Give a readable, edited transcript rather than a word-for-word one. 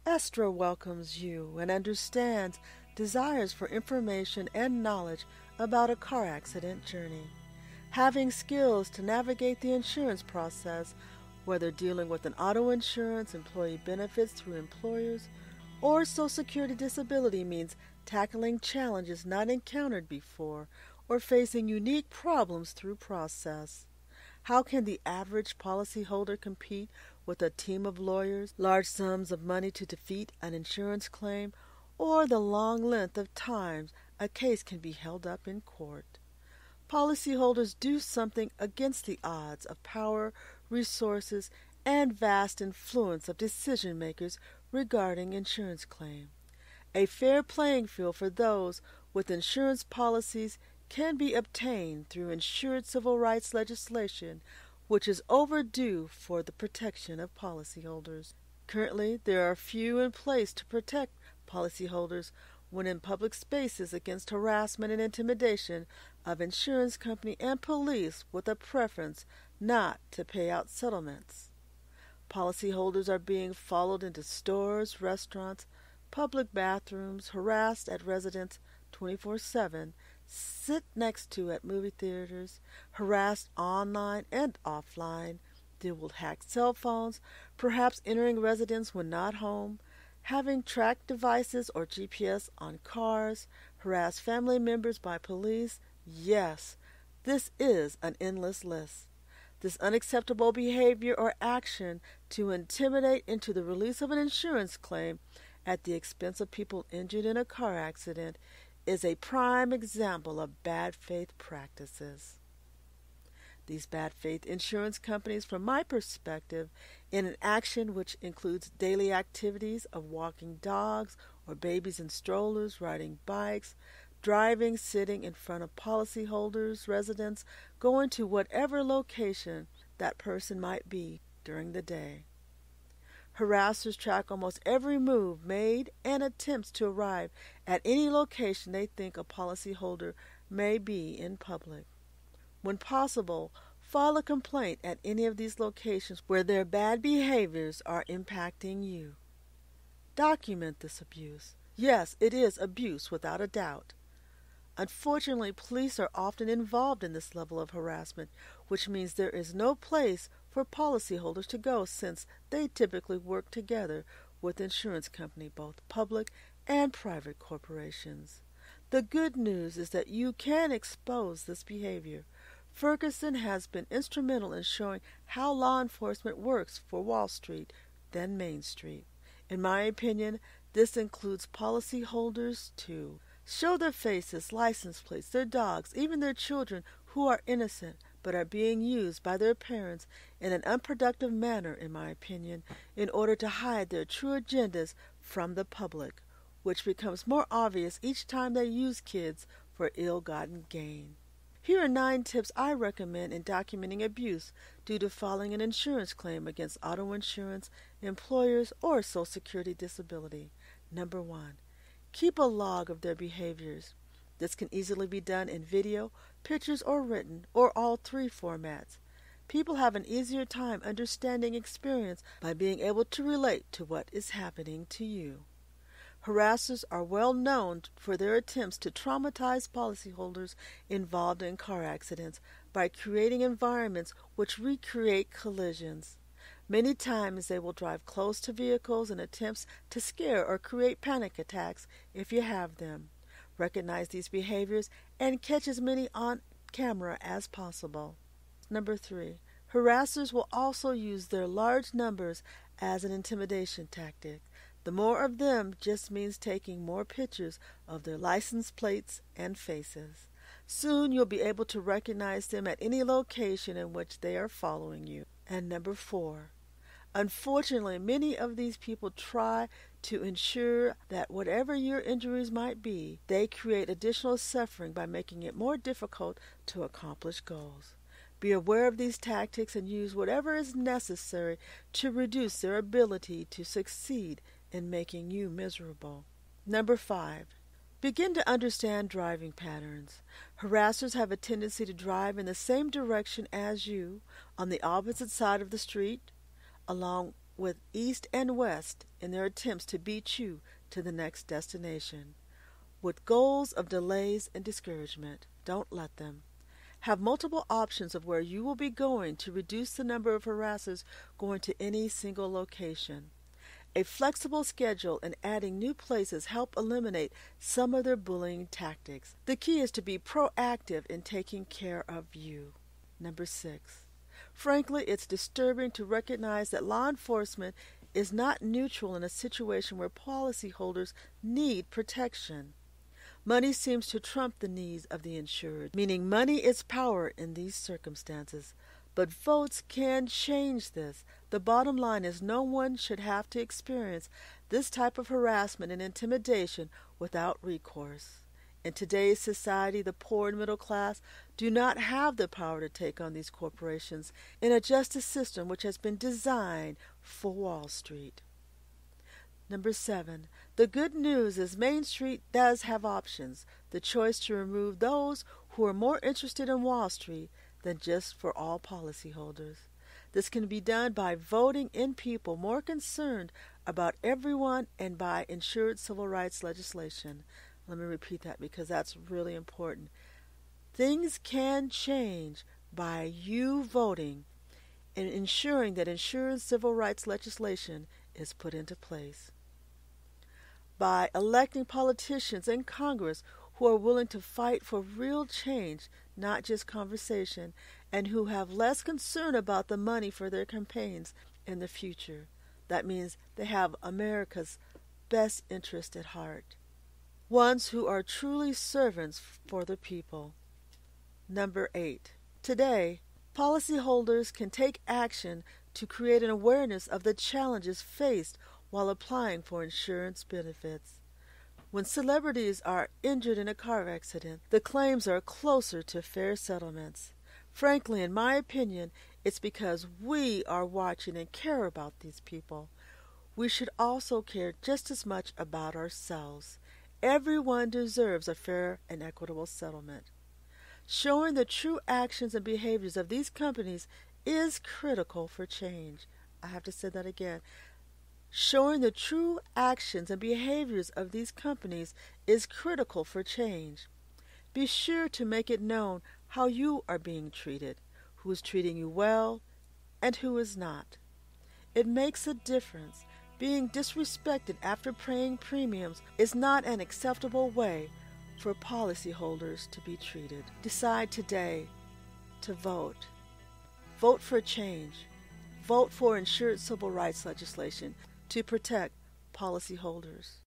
ESTRA welcomes you and understands desires for information and knowledge about a car accident journey. Having skills to navigate the insurance process, whether dealing with an auto insurance, employee benefits through employers, or Social Security disability means tackling challenges not encountered before or facing unique problems through process. How can the average policyholder compete with a team of lawyers, large sums of money to defeat an insurance claim, or the long length of time a case can be held up in court? Policyholders do something against the odds of power, resources, and vast influence of decision makers regarding insurance claim. A fair playing field for those with insurance policies can be obtained through insured civil rights legislation, which is overdue for the protection of policyholders. Currently, there are few in place to protect policyholders when in public spaces against harassment and intimidation of insurance company and police with a preference not to pay out settlements. Policyholders are being followed into stores, restaurants, public bathrooms, harassed at residence 24/7, sit next to at movie theaters, harassed online and offline, deal with hacked cell phones, perhaps entering residence when not home, having tracked devices or GPS on cars, harass family members by police. Yes, this is an endless list. This unacceptable behavior or action to intimidate into the release of an insurance claim at the expense of people injured in a car accident is a prime example of bad faith practices. These bad faith insurance companies, from my perspective, in an action which includes daily activities of walking dogs or babies in strollers, riding bikes, driving, sitting in front of policyholders' residence, going to whatever location that person might be during the day. Harassers track almost every move made and attempts to arrive at any location they think a policyholder may be in public. When possible, file a complaint at any of these locations where their bad behaviors are impacting you. Document this abuse. Yes, it is abuse without a doubt. Unfortunately, police are often involved in this level of harassment, which means there is no place for policyholders to go since they typically work together with insurance company, both public and private corporations. The good news is that you can expose this behavior. Ferguson has been instrumental in showing how law enforcement works for Wall Street, then Main Street. In my opinion, this includes policyholders too. Show their faces, license plates, their dogs, even their children who are innocent but are being used by their parents in an unproductive manner, in my opinion, in order to hide their true agendas from the public, which becomes more obvious each time they use kids for ill-gotten gain. Here are 9 tips I recommend in documenting abuse due to filing an insurance claim against auto insurance, employers, or Social Security disability. Number 1. Keep a log of their behaviors. This can easily be done in video, pictures, or written, or all 3 formats. People have an easier time understanding experience by being able to relate to what is happening to you. Harassers are well known for their attempts to traumatize policyholders involved in car accidents by creating environments which recreate collisions. Many times they will drive close to vehicles in attempts to scare or create panic attacks if you have them. Recognize these behaviors and catch as many on camera as possible. Number 3. Harassers will also use their large numbers as an intimidation tactic. The more of them just means taking more pictures of their license plates and faces. Soon you'll be able to recognize them at any location in which they are following you. And number 4. Unfortunately, many of these people try to ensure that whatever your injuries might be, they create additional suffering by making it more difficult to accomplish goals. Be aware of these tactics and use whatever is necessary to reduce their ability to succeed in making you miserable. Number 5. Begin to understand driving patterns. Harassers have a tendency to drive in the same direction as you, on the opposite side of the street, along with East and West in their attempts to beat you to the next destination. With goals of delays and discouragement, don't let them. Have multiple options of where you will be going to reduce the number of harassers going to any single location. A flexible schedule and adding new places help eliminate some of their bullying tactics. The key is to be proactive in taking care of you. Number 6. Frankly, it's disturbing to recognize that law enforcement is not neutral in a situation where policyholders need protection. Money seems to trump the needs of the insured, meaning money is power in these circumstances. But votes can change this. The bottom line is no one should have to experience this type of harassment and intimidation without recourse. In today's society, the poor and middle class do not have the power to take on these corporations in a justice system which has been designed for Wall Street. Number 7. The good news is Main Street does have options, the choice to remove those who are more interested in Wall Street than just for all policyholders. This can be done by voting in people more concerned about everyone and by insured civil rights legislation. Let me repeat that because that's really important. Things can change by you voting and ensuring that insured civil rights legislation is put into place. By electing politicians in Congress who are willing to fight for real change, not just conversation, and who have less concern about the money for their campaigns in the future. That means they have America's best interest at heart. Ones who are truly servants for the people. Number 8. Today, policyholders can take action to create an awareness of the challenges faced while applying for insurance benefits. When celebrities are injured in a car accident, the claims are closer to fair settlements. Frankly, in my opinion, it's because we are watching and care about these people. We should also care just as much about ourselves. Everyone deserves a fair and equitable settlement. Showing the true actions and behaviors of these companies is critical for change. I have to say that again. Showing the true actions and behaviors of these companies is critical for change. Be sure to make it known how you are being treated, who is treating you well, and who is not. It makes a difference. Being disrespected after paying premiums is not an acceptable way for policyholders to be treated. Decide today to vote. Vote for change. Vote for insured civil rights legislation to protect policyholders.